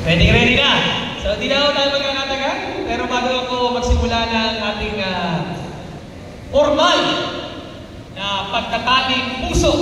Ready na! So, di na ako tayo magkakatagal. Pero bago ako magsimula ng ating formal na pagtataling puso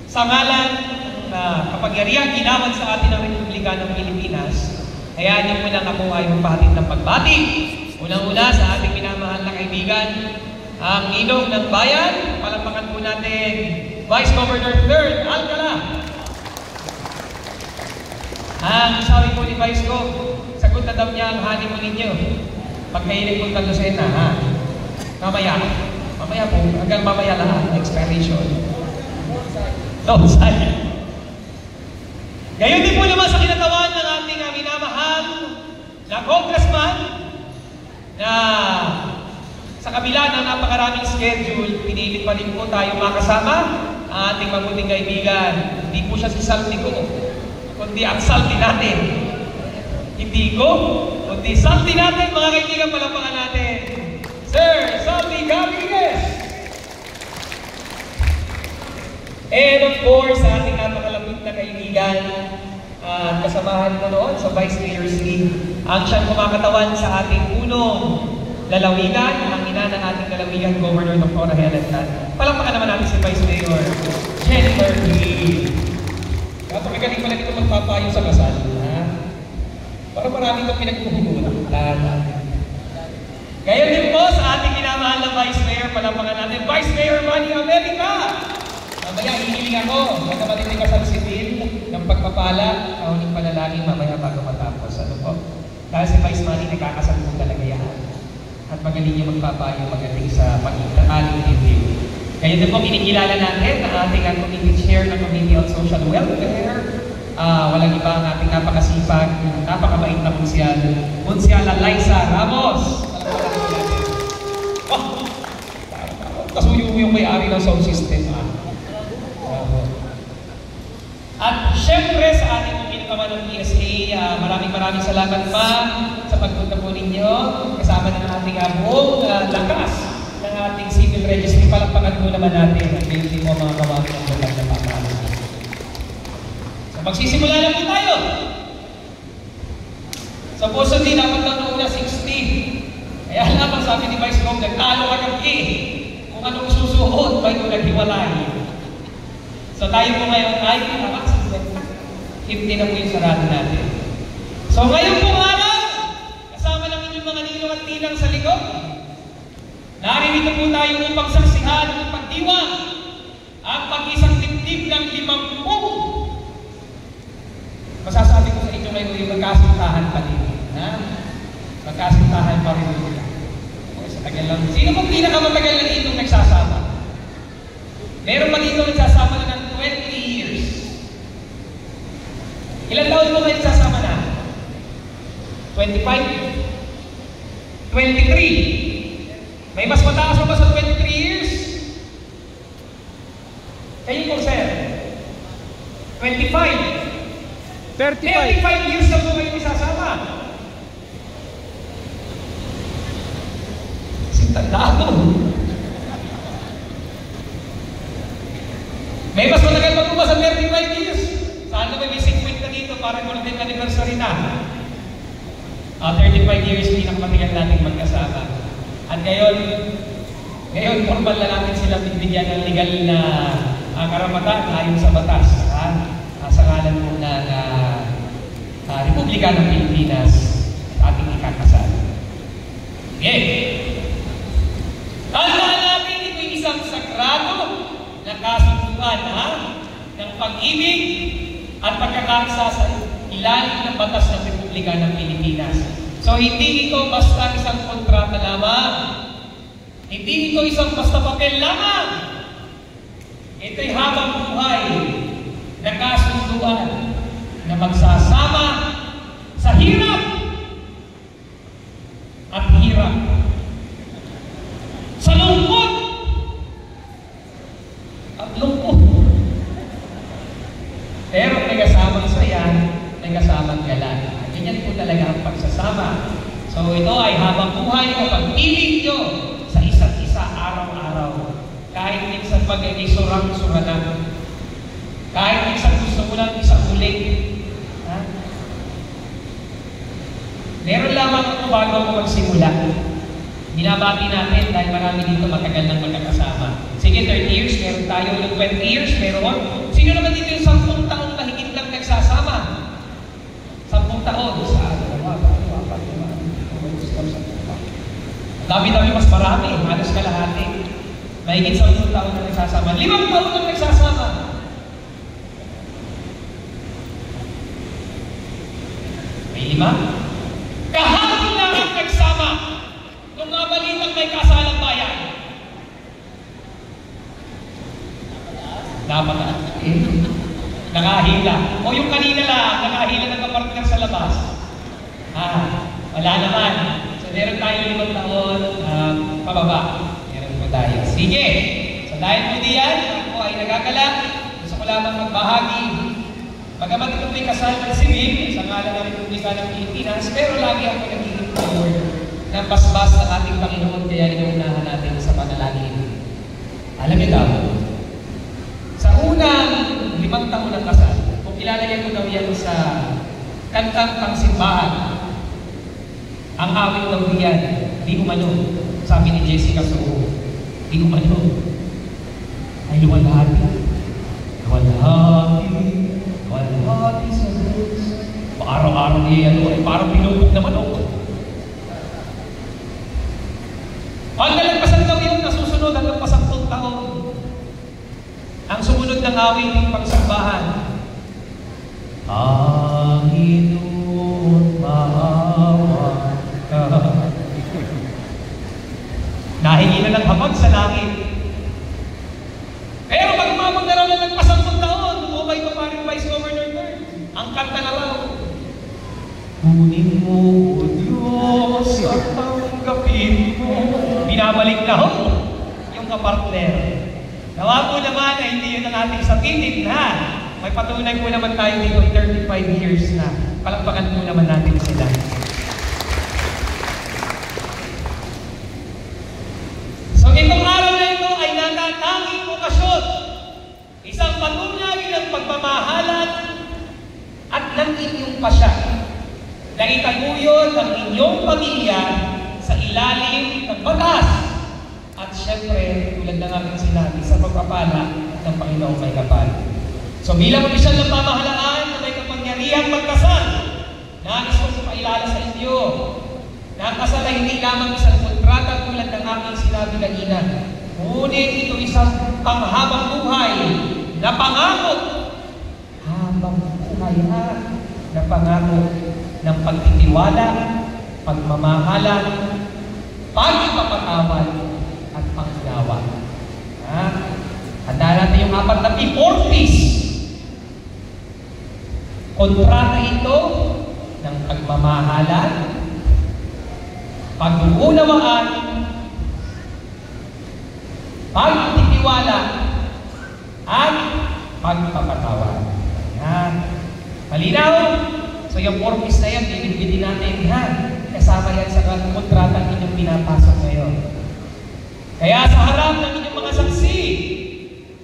sa ngalan na kapangyarihan ginawan sa atin ng Republika ng Pilipinas, hayaan niyo muna ako ay magpahatid ng pagbati. Unang-una sa ating minamahal na kaibigan, ang Ninong ng Bayan. Palampakan po natin Vice Governor 3rd Alcala. Ang sabi po ni Vice Gov, sagot na daw niya ang hani mo ninyo. Pagkainit po ng Lucena, ha? Mamaya po, hanggang mamaya lahat, expiration. No, sayang. Gayon din po naman sa kinatawan ng ating minamahal na congressman na sa kabila ng napakaraming schedule, pinilit pa rin po tayo makasama ang ating mabuting kaibigan. Hindi po siya si Salty ko, kundi ang Salty natin. Hindi ko, kundi Salty natin, mga kaibigan, palampakan natin. Sir Salty Cabrigues! And of course, sa ating napakalapit na kaibigan at kasamahan mo noon sa Vice Mayor's League, ang siyang kumakatawan sa ating unong lalawigan, ang ina ng ating lalawigan, Governor Dr. Helen Tan. Palampakan naman natin si Vice Mayor Jennifer Lee. Kapag-galing pala dito magpapayo sa kasal, ha? Para marami kang pinagpuhunan. Ngayon din po sa ating minamahal na Vice Mayor, palampakan natin, Vice Mayor Manny America! Mamaya, hihiling ako. Magkapatid ni Kasal Sibil ng pagpapala, kauling panalangin mamaya bago matapos. Ano po? Dahil si Vice Manny nagkakasal po talaga yan. At magaling niya magpapayo magaling sa pag-iitaling review. Kaya din po kinikilala natin ang ating Committee Chair ng Committee on Social Welfare. Walang iba ang ating napakasipag, napakabait na Konsyala Liza Ramos. Kasuyo yung may-ari ng sound system. At syempre sa ating pagkinatawan ng PSA, maraming salamat pa sa pagpunta po ninyo. Kasama ng ating buong lakas ng ating civil registry. Palampakan po naman natin ang hindi mo mga kawagin ng bulag na pamahal. So magsisimula na po tayo. Supposedly, dapat lang na una 60. Kaya lamang sabi ni Vice Gov, nagtalo ka ng kung anong susuot, may kung naghiwalay. So tayo po ngayon ay 50 na po yung sarado natin. So ngayon po araw, kasama ng inyong mga ninong at ninang sa likod, naririto po tayo upang saksihan at pagdiwang ang pag-isang dibdib ng 50. Masasabi ko sa inyo ngayon yung magkasintahan pa rin. Ha? Magkasintahan pa rin. Okay, sa tagal lang. Sino pong pinakamatagal na ninong nagsasama? Meron pa dito nagsasama na ng 20 years. Ilan taon mo kayo nagsasama na? 25? 23? May mas mataas mo ba sa 23 years? Kayo po, sir? 25? 35 years na po kayo nagsasama. Sintandado. May mas matagal pa po ba sa 35 years? Sana may 50 na dito para golden anniversary na. 35 years, pinakamatagal natin magkasama. At ngayon formal na natin sila bibigyan ng legal na karapatan ayon sa batas. Sa ngalan mo ng Republika ng Pilipinas at ating ikakasal. Okay. Tandaan natin ito isang sagrado na kasunduan ng pag-ibig at pagkakasa sa ilalim ng batas ng Republika ng Pilipinas. So hindi ito basta isang kontrata lamang. Hindi ito isang basta papel lamang. Ito'y habang buhay na kasunduan na magsasama sa hirap at hirap. Sa lungkot at lungkot. Pero may kasamang saya, may kasamang gala. Ganyan po talaga ang pagsasama. So ito ay habang buhay o pag-ibig nyo sa isa't isa araw-araw. Kahit minsan pag ay surang-sura na. Kahit minsan gusto mo lang isang ulit. bago ako magsimula. Binabati natin dahil marami dito matagal nang magkakasama. Sige, 30 years, meron tayo. Yung 20 years, meron. Sino naman dito yung 10 taong mahigit lang nagsasama? 10 taon. Dami-dami mas marami. Halos kalahati. Mahigit 10 taon na nagsasama. 5 taon na nagsasama. May 5? Kahapon lang ang nagsama. Nung nabalitang may kasalang bayan. Dapat na. Nakahila. O yung kanina lang, nakahila ng kapartner sa labas. Wala naman. So meron tayo 5 taon pababa. Meron po tayo. Sige. So dahil po diyan, ako ay nagagalak. Gusto ko lamang magbahagi. Pagkamat ito may kasal ng sibil sa ngalan ng Republika ng Pilipinas, pero lagi ako nagiging forward ng basbas ng ating Panginoon, kaya inuunahan natin sa panalangin. Alam niyo daw, sa unang 5 taon ng kasal, kung ilalagay ko daw yan sa kantang pangsimbahan, ang awit daw diyan, di umano, sabi ni Jessica Soho, di umano, ay luwalhati. Luwalhati sa Diyos. Araw-araw niya yan, parang pinupok naman ako. Pag nalagpasan daw yun, nasusunod hanggang pa 10 taon. Ang sumunod ng awit ng pagsambahan, Panginoon, maawa ka. Nahingi na ng habag sa langit. Pero pag umabot na raw na nagpa-10 taon, umay pa pa rin Vice Governor Kern. Ang kanta na raw, kunin mo, O Diyos, at tanggapin mo. Binabalik na ho yung kapartner. Nawa po naman na hindi yun ang ating sabitin, ha? May patunay po naman tayo dito 35 years na. Palakpakan po naman natin sila. So itong araw na ito ay natatanging okasyon. Isang patunay ng pagmamahalan at ng inyong pasya. Na itaguyod ang inyong pamilya sa ilalim ng batas. At syempre, tulad ng aking sinabi, sa pagpapala ng Panginoong may kapal. So bilang opisyal ng pamahalaan na may kapangyarihang magkasal, nais ko sa pailala sa inyo na ang kasal ay hindi lamang isang kontrata tulad ng aking sinabi kanina. Ngunit ito isang panghabang buhay na pangako. Habang buhay na pangako ng pagtitiwala, pagmamahalan, pagpapatawad, at panggawa. Handa natin yung 4 na P40s. Kontrata ito ng pagmamahalan, pag-uunawaan, pagtitiwala, at pagpapatawad. Malinaw? So yung 4Ps na yan, binibigyan natin yan. Kasama yan sa kontrata inyong pinapasok ngayon. Kaya sa harap ng inyong mga saksi,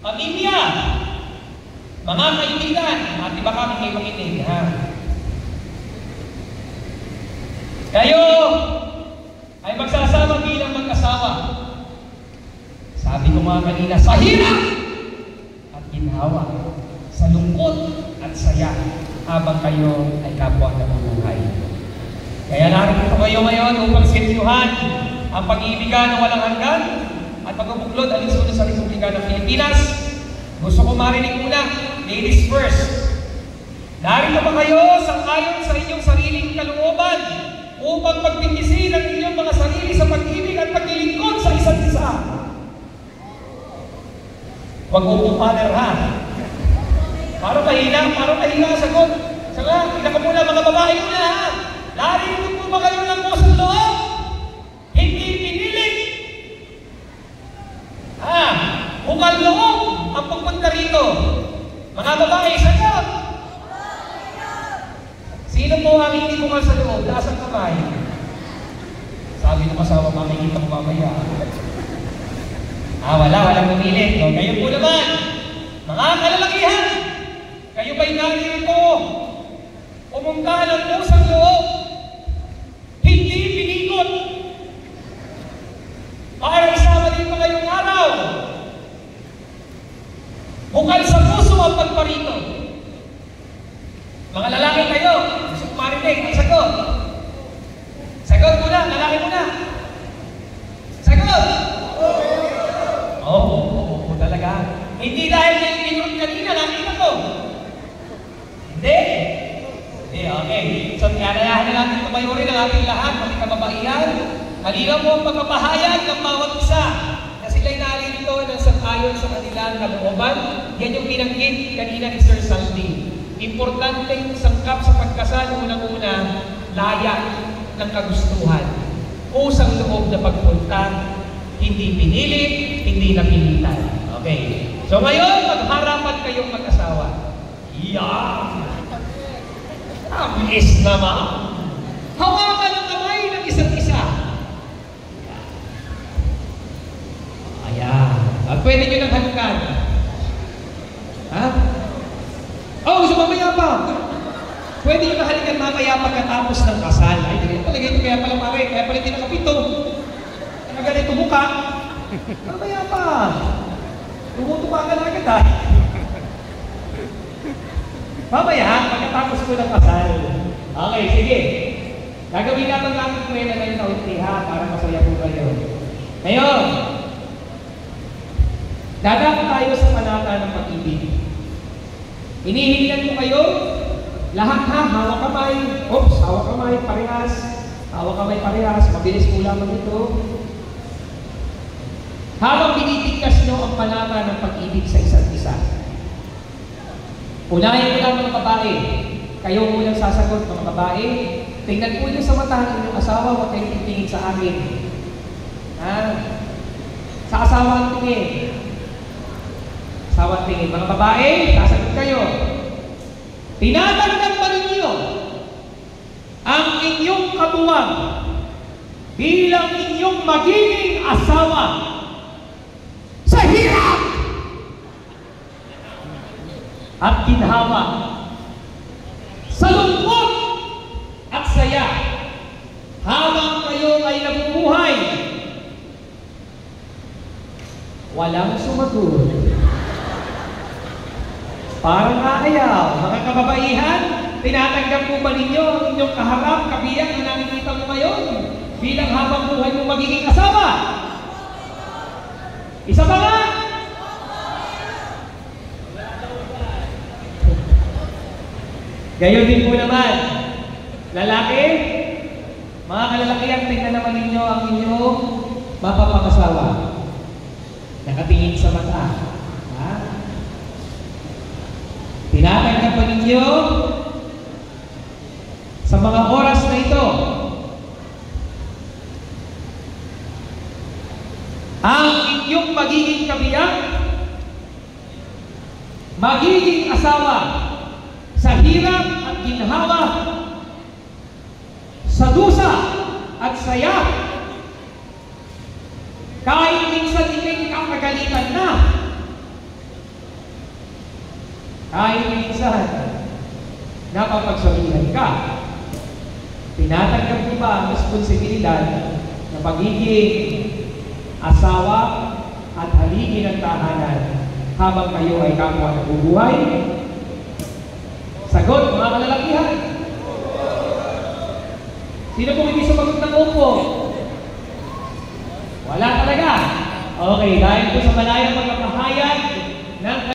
pamilya, mga kaibigan, at iba kami may makinig, ha? Kayo ay magsasama bilang mag-asawa. Sabi ko mga kanina, sa hirap at ginhawa, sa lungkot at saya, habang kayo ay kapwa na mabuhay. Kaya narito kayo ngayon upang sinyuhan ang pag-iibigan ng walang hanggan at pagbubuklod alinsunod sa Republika ng Pilipinas. Gusto ko marinig muna, ladies first. Narito ba kayo sang-ayon sa inyong sariling kalooban upang pagpindisin ang inyong mga sarili sa pag-ibig at paglilingkod sa isa't isa? Huwag mo father, ha? Para mahina ang sagot. Saka, tingnan ko muna mga babae muna, ha? Narito po ba kayo ng pusang loob? Hindi pinilit. Bukal loob ang pagpunta rito. Mga babae, sagot. Sino po ang hindi bukal sa loob? Taas ang kamay. Sabi ng asawa, makikita mo mamaya. Walang pumili. So, kayo po naman, mga kalalakihan, kayo ba'y narito? Pumunta ng pusang loob. Hindi Hindi dahil yung pinurot kanina, nakita ko. Hindi. Hindi, okay. So, kaya na natin tumayurin ang ating lahat, pati kababaihan. Malinaw mo ang pagpapahayag ng bawat isa na sila'y narito ng sangayon sa kanilang kalooban. Yan yung binanggit kanina ni Sir Sandy. Importanteng sangkap sa pagkasal, unang-una, layak ng kagustuhan. Usang loob na pagpunta, hindi pinilit, hindi napilitan. Okay. So ngayon, magharapan kayong mag-asawa. Yeah! Tamis naman! Hawakan ang kamay ng isa't isa. Ayan. At pwede nyo nang halikan. Ha? Oh, gusto mamaya pa. Pwede nyo nang halikan mamaya pagkatapos ng kasal. Ay, hindi talaga ito. Kaya pala pare. Kaya pala hindi nakapito. Kaya ganito mukha. Mamaya pa. Tumutupa ka na agad ha. Mamaya, pagkatapos ko ng kasal. Okay, sige. Gagawin natin natin kwela na yung kaunti ha, para masaya po kayo. Ngayon, dadako tayo sa panata ng pag-ibig. Inihilingan ko kayo, lahat ha, hawak kamay. Oops, hawak kamay, parehas. Hawak kamay, parehas. Mabilis po lamang ito. Habang binibigkas nyo ang panata ng pag-ibig sa isa't isa. Unahin ko lang mga babae. Kayo unang sasagot mga babae. Tingnan po nyo sa mata ng inyong asawa, huwag kayong titingin sa akin. Ha? Sa asawa ang tingin. Asawa ang tingin. Mga babae, sasagot kayo. Tinatanggap ba ninyo ang inyong katuwang bilang inyong magiging asawa sa hirap at ginhawa, sa lungkot at saya, habang kayo ay nabubuhay? Walang sumagot. Parang aayaw. Mga kababaihan, tinatanggap po ba ninyo ang inyong kaharap, kabiyak na nakikita mo ngayon bilang habang buhay mo magiging asawa? Isa pa nga? Gayon din po naman, lalaki, mga kalalakihan, tingnan naman ninyo ang inyong mapapangasawa. Nakatingin sa mata. Ha? Tinatanggap ba ninyo sa mga oras na ito ang inyong magiging kabiyak, magiging asawa sa hirap at ginhawa, sa dusa at saya, kahit minsan ikay kakagalitan na, kahit minsan napapagsabihan ka, tinatanggap mo ba ang responsibilidad na pagiging asawa at haligi ng tahanan habang kayo ay kapwa nabubuhay? Sagot, mga kalalakihan. Sino po hindi sumagot ng opo? Wala talaga. Okay, dahil po sa malayang pagpapahayag ng